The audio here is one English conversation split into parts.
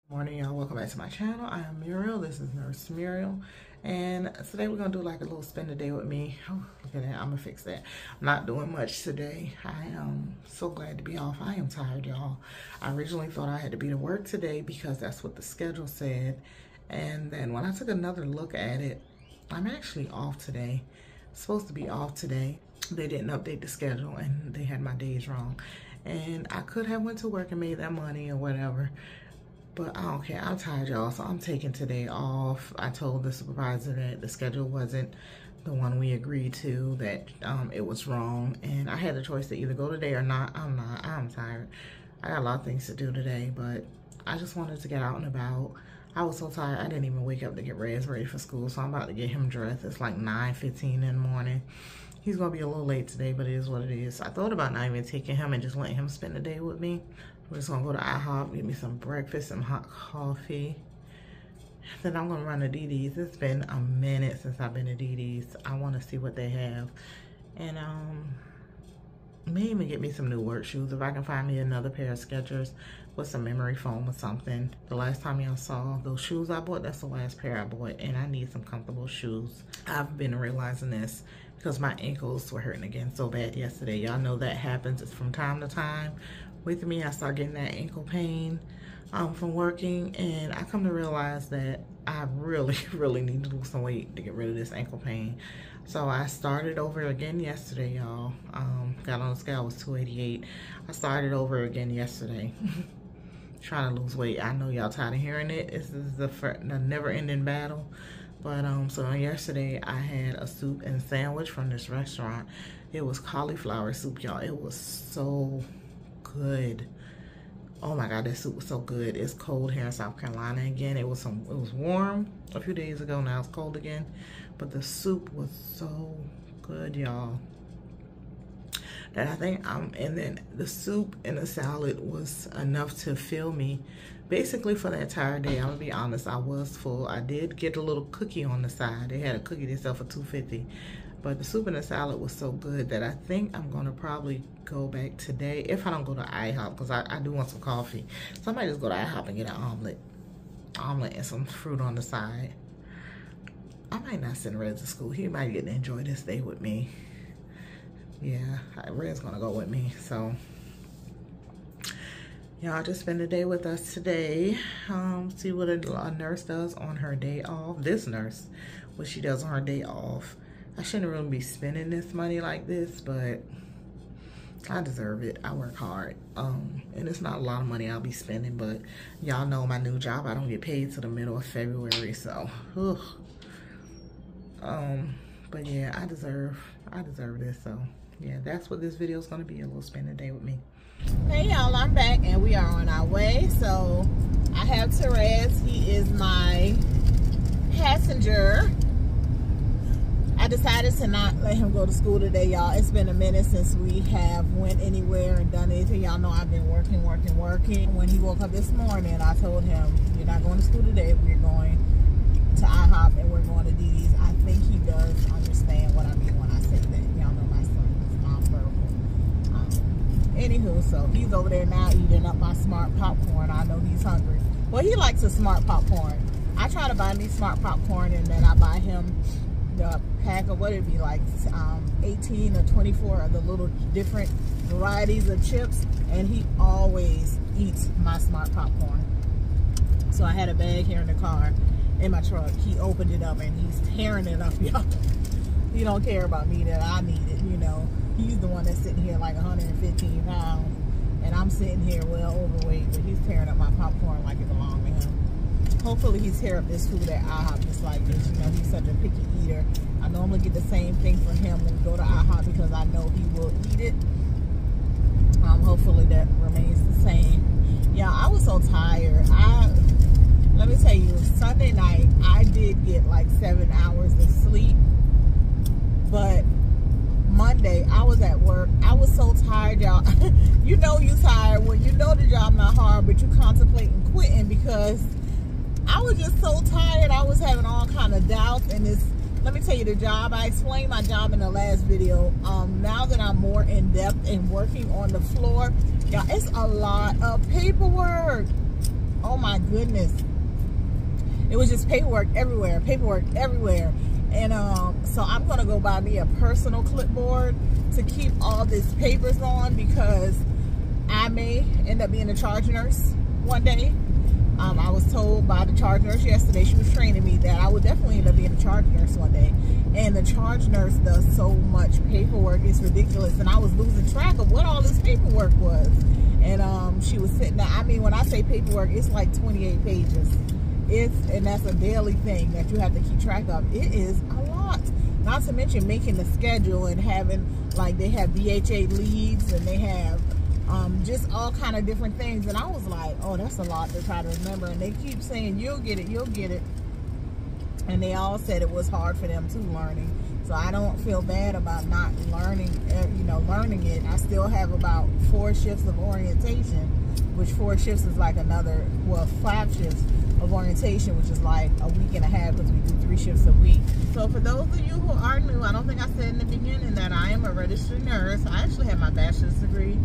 Morning, y'all. Welcome back to my channel. I am Muriel. This is Nurse Muriel, and today we're gonna do like a little spend the day with me. Oh, look at that. I'm gonna fix that. I'm not doing much today. I am so glad to be off. I am tired, y'all. I originally thought I had to be to work today because that's what the schedule said, and then when I took another look at it, I'm actually off today. Supposed to be off today. They didn't update the schedule and they had my days wrong, and I could have went to work and made that money or whatever. But I don't care. I'm tired, y'all, so I'm taking today off. I told the supervisor that the schedule wasn't the one we agreed to, that it was wrong. And I had the choice to either go today or not. I'm tired. I got a lot of things to do today, but I just wanted to get out and about. I was so tired, I didn't even wake up to get ready for school, so I'm about to get him dressed. It's like 9:15 in the morning. He's gonna be a little late today, but it is what it is. I thought about not even taking him and just letting him spend the day with me. We're just gonna go to IHOP, get me some breakfast, some hot coffee. Then I'm gonna run to Didis. It's been a minute since I've been to Didis. I wanna see what they have. And may even get me some new work shoes if I can find me another pair of Skechers with some memory foam or something. The last time y'all saw those shoes I bought, that's the last pair I bought, and I need some comfortable shoes. I've been realizing this because my ankles were hurting again so bad yesterday. Y'all know that happens. It's from time to time. With me, I start getting that ankle pain from working, and I come to realize that I really need to lose some weight to get rid of this ankle pain. So I started over again yesterday, y'all. Got on the scale, was 288. I started over again yesterday. Trying to lose weight. I know y'all tired of hearing it. This is the never-ending battle. But so yesterday I had a soup and sandwich from this restaurant. It was cauliflower soup, y'all. It was so good. Oh my God, that soup was so good. It's cold here in South Carolina again. It was warm a few days ago. Now it's cold again, but the soup was so good, y'all. And I think and then the soup and the salad was enough to fill me basically for the entire day. I'm gonna be honest, I was full. I did get a little cookie on the side. They had a cookie they sell for $2.50. But the soup and the salad was so good that I think I'm gonna probably go back today if I don't go to IHOP, because I do want some coffee. So I might just go to IHOP and get an omelet and some fruit on the side. I might not send Red to school. He might get to enjoy this day with me. Yeah, Red's gonna go with me. So y'all just spend the day with us today. See what a nurse does on her day off. This nurse, what she does on her day off. I shouldn't really be spending this money like this, but I deserve it. I work hard. And it's not a lot of money I'll be spending, but y'all know my new job, I don't get paid till the middle of February, so but yeah, I deserve this. So yeah, that's what this video is gonna be, a little spend a day with me. Hey y'all, I'm back and we are on our way. So I have Therese. He is my passenger. I decided to not let him go to school today, y'all. It's been a minute since we have went anywhere and done anything. Y'all know I've been working. When he woke up this morning, I told him, you're not going to school today. We're going to IHOP and we're going to Didis. I think he does understand what I mean when I say that. Y'all know my son is nonverbal. Anywho, so he's over there now eating up my Smart popcorn. I know he's hungry. Well, he likes a Smart popcorn. I try to buy me Smart popcorn, and then I buy him the pack of what it'd be like 18 or 24 of the little different varieties of chips, and he always eats my Smart popcorn. So I had a bag here in the car in my truck. He opened it up and he's tearing it up, y'all. He don't care about me that I need it, you know. He's the one that's sitting here like 115 pounds, and I'm sitting here well overweight, but he's tearing up my popcorn like it belongs to him. Hopefully he's tear up this food at IHOP just like this. You know, he's such a picky eater. I normally get the same thing for him when we go to IHOP because I know he will eat it. Hopefully that remains the same. Yeah, I was so tired. Let me tell you, Sunday night I did get like 7 hours of sleep, but Monday I was at work. I was so tired, y'all. You know you tired when you know the job not hard, but you contemplating quitting because I was just so tired. I was having all kind of doubts, and let me tell you, the job, I explained my job in the last video. Now that I'm more in depth and working on the floor, y'all, it's a lot of paperwork. oh my goodness. It was just paperwork everywhere, And so I'm gonna go buy me a personal clipboard to keep all these papers on, because I may end up being a charge nurse one day. I was told by the charge nurse yesterday, she was training me, that I would definitely end up being a charge nurse one day. And the charge nurse does so much paperwork, it's ridiculous. And I was losing track of what all this paperwork was. And she was sitting there, I mean, when I say paperwork, it's like 28 pages. And that's a daily thing that you have to keep track of. It is a lot. Not to mention making the schedule and having, like, they have BHA leads and they have just all kind of different things. And I was like, oh, that's a lot to try to remember. And they keep saying, you'll get it, you'll get it. And they all said it was hard for them too, learning. So I don't feel bad about not learning, learning it. I still have about 4 shifts of orientation, which 4 shifts is like another, well, 5 shifts of orientation, which is like a week and a half, because we do 3 shifts a week. So for those of you who are new, I don't think I said in the beginning that I am a registered nurse. I actually have my bachelor's degree,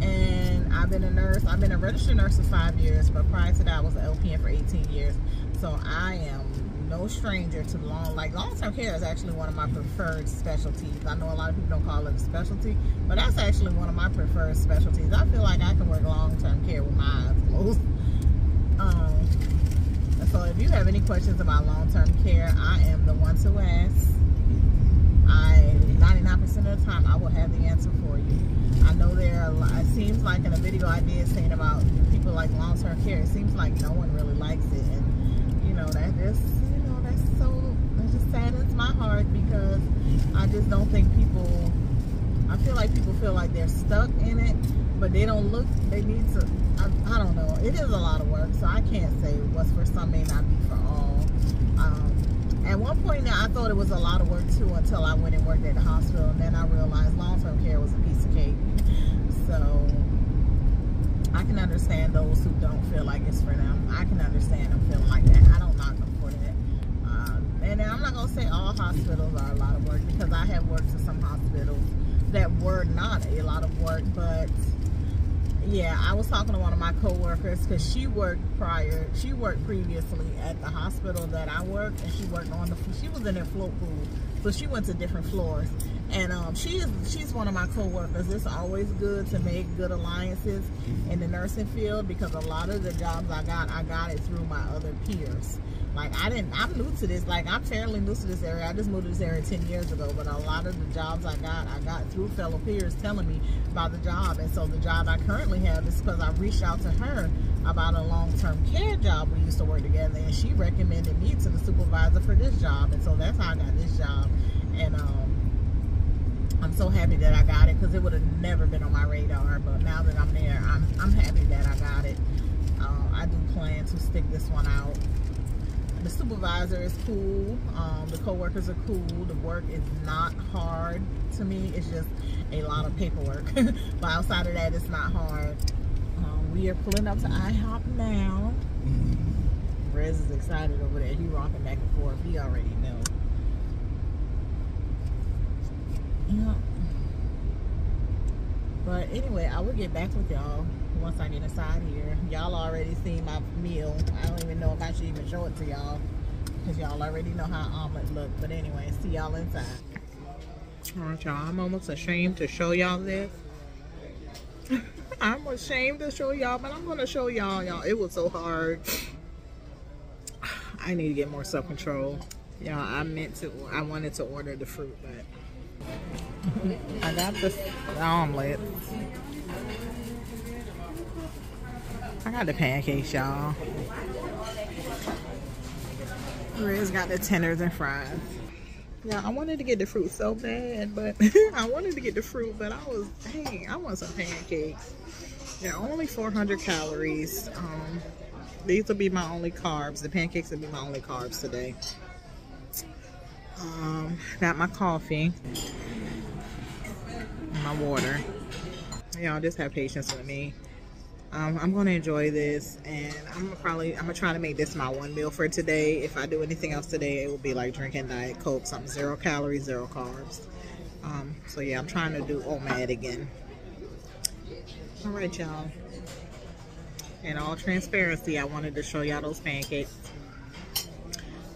and I've been a nurse. I've been a registered nurse for 5 years, but prior to that, I was an LPN for 18 years. So I am no stranger to long-term care is actually one of my preferred specialties. I know a lot of people don't call it a specialty, but that's actually one of my preferred specialties. I feel like I can work long-term care with my eyes closed. So if you have any questions about long-term care, I am the one to ask. 99% of the time, I will have the answer for you. I know there are, it seems like in a video I did saying about people like long-term care, it seems like no one really likes it. And that just saddens my heart, because I just don't think I feel like people feel like they're stuck in it, but they don't look, they need to, I don't know. It is a lot of work, so I can't say what's for some may not be for all. At one point now, I thought it was a lot of work too, until I went and worked at the hospital, and then I realized long-term care was a piece of cake. So I can understand those who don't feel like it's for them. I can understand them feeling like that. I don't knock them for that. And then I'm not going to say all hospitals are a lot of work, because I have worked in some hospitals that were not a lot of work. But yeah, I was talking to one of my co-workers, because she worked previously at the hospital that I worked, and she worked she was in their float pool, so she went to different floors. And she's one of my co-workers. It's always good to make good alliances in the nursing field, because a lot of the jobs I got it through my other peers. Like, I'm new to this. Like, I'm fairly new to this area. I just moved to this area 10 years ago, but a lot of the jobs I got through fellow peers telling me about the job. And so the job I currently have is because I reached out to her about a long-term care job we used to work together, and she recommended me to the supervisor for this job. And so that's how I got this job. And I'm so happy that I got it, because it would have never been on my radar. But now that I'm there, I'm happy that I got it. I do plan to stick this one out. The supervisor is cool. The co-workers are cool. The work is not hard to me. It's just a lot of paperwork. But outside of that, it's not hard. We are pulling up to IHOP now. Rez is excited over there. He rocking back and forth. He already know. Yeah. But anyway, I will get back with y'all once I get inside here. Y'all already seen my meal. I don't even know if I should even show it to y'all, because y'all already know how omelet look. But anyway, see y'all inside. Alright, y'all, I'm almost ashamed to show y'all this. I'm ashamed to show y'all, but I'm gonna show y'all. It was so hard. I need to get more self-control. Y'all, I wanted to order the fruit, but I got the omelet. I got the pancakes, y'all. Riz got the tenders and fries. Yeah, I wanted to get the fruit so bad, but I wanted to get the fruit, but I want some pancakes. They're only 400 calories. These will be my only carbs. The pancakes will be my only carbs today. Got my coffee. My water. Y'all just have patience with me. I'm gonna enjoy this, and I'm gonna try to make this my one meal for today. If I do anything else today, it will be like drinking Diet Coke, something 0 calories, 0 carbs. So yeah, I'm trying to do OMAD again. All right, y'all. In all transparency, I wanted to show y'all those pancakes.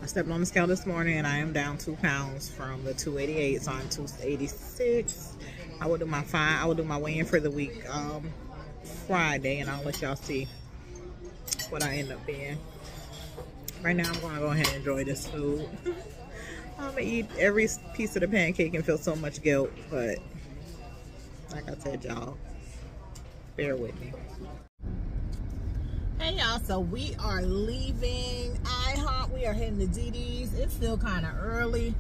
I stepped on the scale this morning and I am down 2 pounds from the 288, so I'm 286. I will do my weigh-in for the week Friday, and I'll let y'all see what I end up being. Right now, I'm gonna go ahead and enjoy this food. I'm gonna eat every piece of the pancake and feel so much guilt, but like I said, y'all, bear with me. Hey y'all, so we are leaving IHOP. We are heading to Didis. It's still kind of early,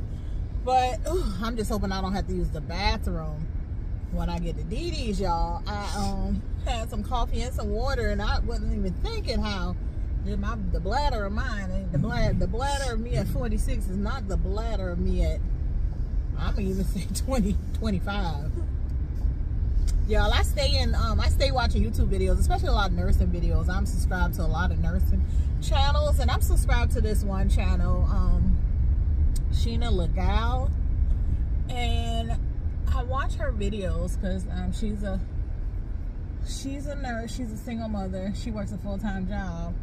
but I'm just hoping I don't have to use the bathroom when I get to Didis, y'all. I had some coffee and some water, and I wasn't even thinking how the bladder of mine, the bladder of me at 46 is not the bladder of me at, I'm gonna even say 25. Y'all, I stay watching YouTube videos, especially a lot of nursing videos. I'm subscribed to a lot of nursing channels, and I'm subscribed to this one channel, Sheena Legal, and I watch her videos because she's a nurse. She's a single mother. She works a full-time job,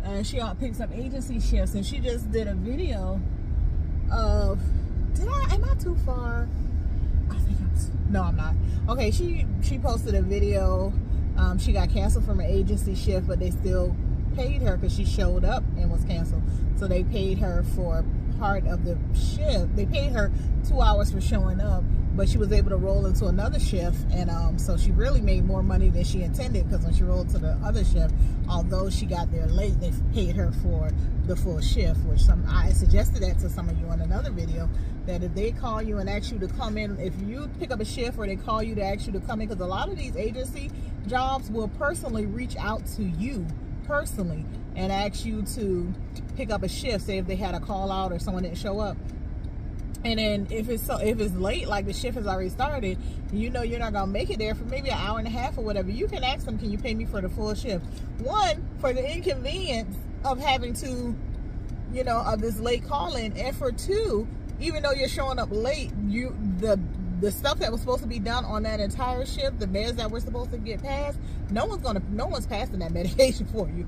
and she picks up agency shifts. And she just did a video of, am I too far? I think no, I'm not. Okay, she posted a video. She got canceled from an agency shift, but they still paid her because she showed up and was canceled. So they paid her for part of the shift. They paid her 2 hours for showing up, but she was able to roll into another shift, and so she really made more money than she intended, because when she rolled to the other shift, although she got there late, they paid her for the full shift, which I suggested that to some of you in another video, that if they call you and ask you to come in, if you pick up a shift or they call you to ask you to come in, because a lot of these agency jobs will personally reach out to you personally and ask you to pick up a shift, say if they had a call out or someone didn't show up. And then if it's late, like the shift has already started, you know you're not gonna make it there for maybe an hour and a half or whatever, you can ask them, can you pay me for the full shift? One, for the inconvenience of having to, you know, of this late call-in, and for two, even though you're showing up late, the stuff that was supposed to be done on that entire shift, the meds that were supposed to get passed, no one's passing that medication for you.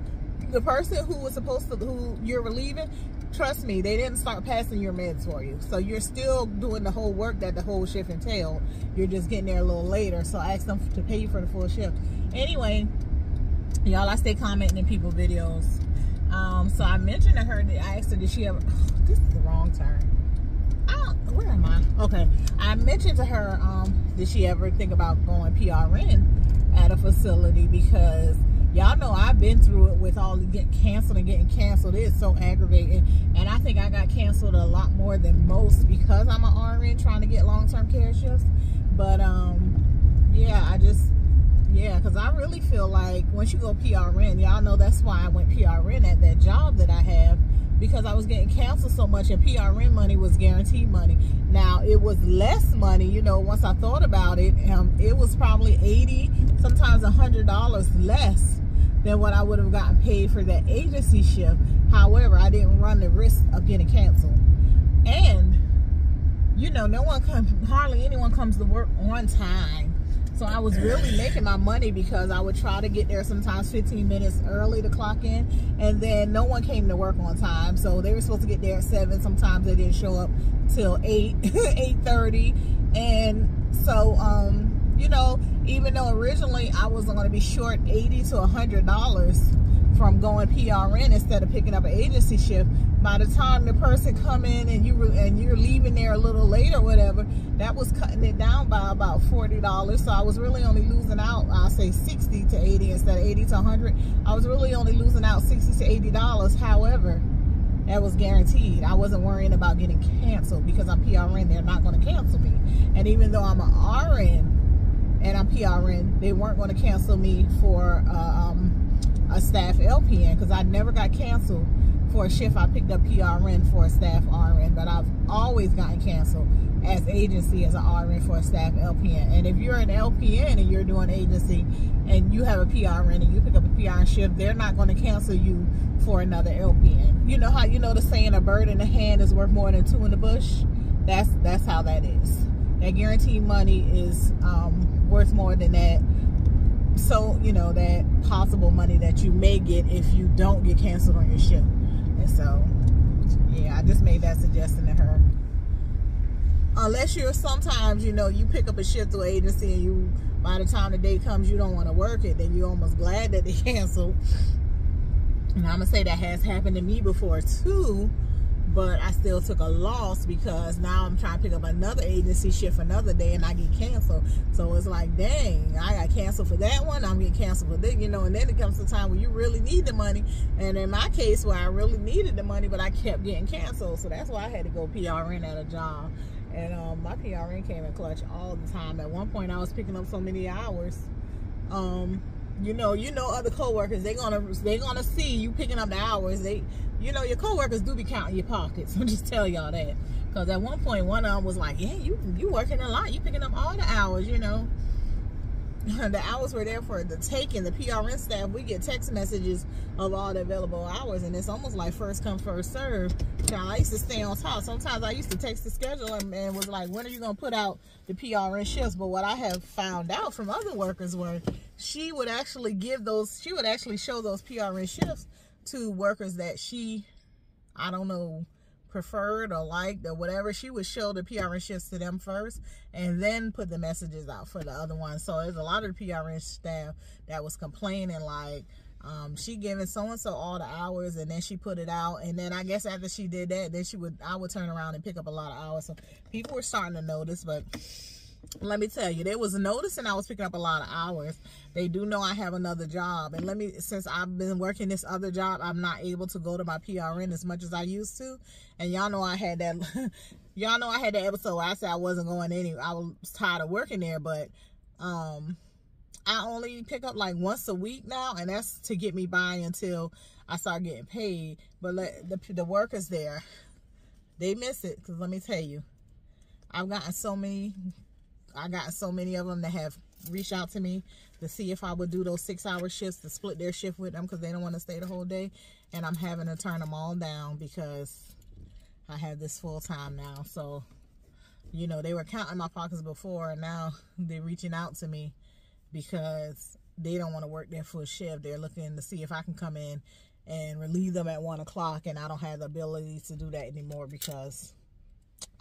The person who you're relieving, trust me, they didn't start passing your meds for you. So you're still doing the whole work that the whole shift entailed. You're just getting there a little later. So ask them to pay you for the full shift. Anyway, y'all, I stay commenting in people's videos. So I mentioned to her, I asked her, did she ever, this is the wrong turn. Where am I? Okay. I mentioned to her, did she ever think about going PRN at a facility, because y'all know I've been through it with all the getting canceled. It's so aggravating. And I think I got canceled a lot more than most because I'm an RN trying to get long-term care shifts. But yeah, because I really feel like once you go PRN, y'all know that's why I went PRN at that job that I have, because I was getting canceled so much, and PRN money was guaranteed money. Now, it was less money, you know, once I thought about it. It was probably $80, sometimes $100 less than what I would have gotten paid for that agency shift. However, I didn't run the risk of getting canceled. And, you know, hardly anyone comes to work on time. So I was really making my money because I would try to get there sometimes 15 minutes early to clock in, and then no one came to work on time. So they were supposed to get there at 7. Sometimes they didn't show up till 8, 8:30. And so, you know, even though originally I was going to be short $80 to $100 from going PRN instead of picking up an agency shift, by the time the person come in and you're leaving there a little late or whatever, that was cutting it down by about $40. So I was really only losing out, I'll say 60 to 80 instead of 80 to 100. I was really only losing out $60 to $80. However, that was guaranteed. I wasn't worrying about getting canceled because I'm PRN. They're not going to cancel me. And even though I'm an RN and I'm PRN, they weren't going to cancel me for a staff LPN, because I never got canceled for a shift I picked up PRN for a staff RN, but I've always gotten canceled as agency as an RN for a staff LPN. And if you're an LPN and you're doing agency and you have a PRN and you pick up a PRN shift, they're not going to cancel you for another LPN. You know how, you know the saying, a bird in the hand is worth more than 2 in the bush? That's how that is. That guaranteed money is worth more than that so you know, that possible money that you may get if you don't get canceled on your shift. And so yeah, I just made that suggestion to her. Unless you're sometimes, you know, you pick up a shift through agency and you, by the time the day comes, you don't want to work it, then you're almost glad that they canceled. And I'm gonna say that has happened to me before too, but I still took a loss because now I'm trying to pick up another agency shift another day and I get canceled. So it's like, dang, I got canceled for that one, I'm getting canceled for this, you know. And then it comes to time where you really need the money. And in my case, where I really needed the money, but I kept getting canceled. So that's why I had to go PRN at a job. And my PRN came in clutch all the time. At one point, I was picking up so many hours. You know, other coworkers, they gonna see you picking up the hours. You know, your coworkers do be counting your pockets. I'll just tell y'all that. Because at one point, one of them was like, "Yeah, you working a lot. You picking up all the hours, you know." The hours were there for the taking. The PRN staff, we get text messages of all the available hours, and it's almost like first come, first serve. I used to stay on top. Sometimes I used to text the schedule and was like, when are you going to put out the PRN shifts? But what I have found out from other workers were she would actually show those PRN shifts to workers that she, I don't know, preferred or liked or whatever. She would show the PRN shifts to them first and then put the messages out for the other ones. So there's a lot of the PRN staff that was complaining like, she giving so-and-so all the hours, and then she put it out, and then I guess after she did that, then I would turn around and pick up a lot of hours. So people were starting to notice, but let me tell you, they was noticing I was picking up a lot of hours. They do know I have another job, and since I've been working this other job, I'm not able to go to my PRN as much as I used to. And y'all know I had that y'all know I had that episode where I said I wasn't going anywhere. I was tired of working there, but I only pick up like once a week now, and that's to get me by until I start getting paid. But the workers there, they miss it, because let me tell you, I gotten so many of them that have reached out to me to see if I would do those 6-hour shifts, to split their shift with them because they don't want to stay the whole day. And I'm having to turn them all down because I have this full time now. So, you know, they were counting my pockets before, and now they're reaching out to me because they don't want to work their full shift. They're looking to see if I can come in and relieve them at 1 o'clock, and I don't have the ability to do that anymore because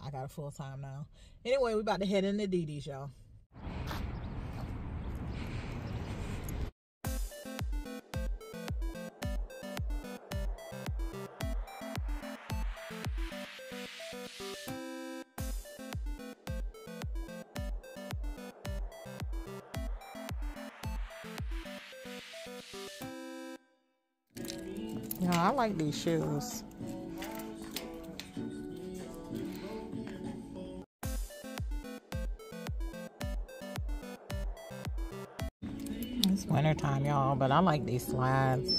I got a full time now. Anyway, we're about to head into Didis, y'all. Yeah, I like these shoes. It's wintertime, y'all, but I like these slides.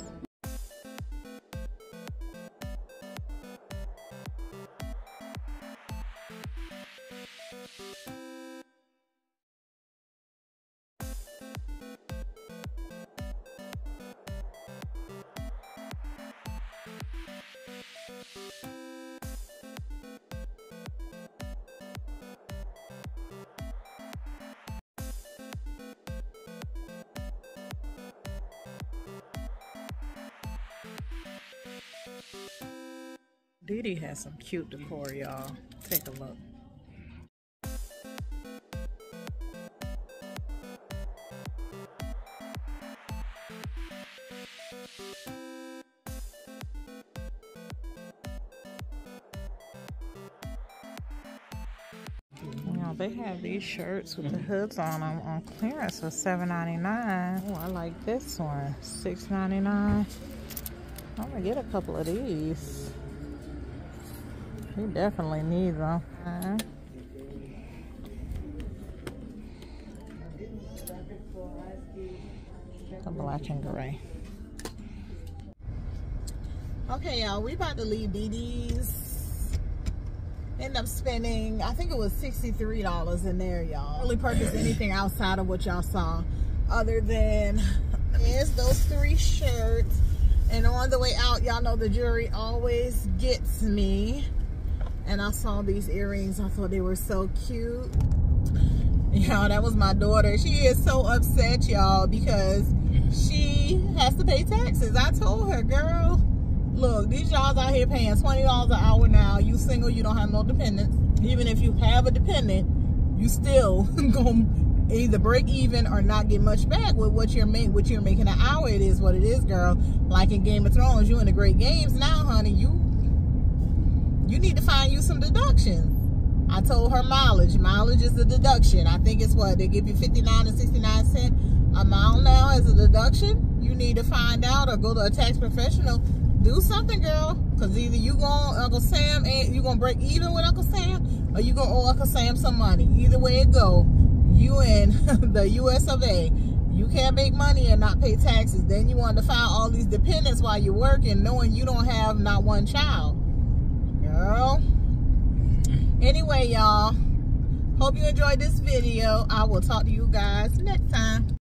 Didi has some cute decor, y'all. Take a look. They have these shirts with the hoods on them on clearance for $7.99. Oh, I like this one, $6.99. I'm gonna get a couple of these. You definitely need them. The black and gray. Okay, y'all, we about to leave Didis. End up spending, I think it was $63 in there, y'all. Really purchased anything outside of what y'all saw, other than here's those 3 shirts. And on the way out, y'all know the jewelry always gets me. And I saw these earrings. I thought they were so cute. Y'all, that was my daughter. She is so upset, y'all, because she has to pay taxes. I told her, girl, look, these y'all out here paying $20 an hour now. You single, you don't have no dependents. Even if you have a dependent, you still gonna either break even or not get much back with what you're making an hour. It is what it is, girl. Like in Game of Thrones, you in the Great Games now, honey. You need to find you some deductions. I told her mileage. Mileage is a deduction. I think it's what they give you 59 and 69 cents a mile now as a deduction. You need to find out or go to a tax professional. Do something, girl, because either you going Uncle Sam and you gonna break even with Uncle Sam, or you gonna owe Uncle Sam some money. Either way it go, you in the U.S. of A. You can't make money and not pay taxes. Then you want to file all these dependents while you're working, knowing you don't have not one child, girl. Anyway, y'all, hope you enjoyed this video. I will talk to you guys next time.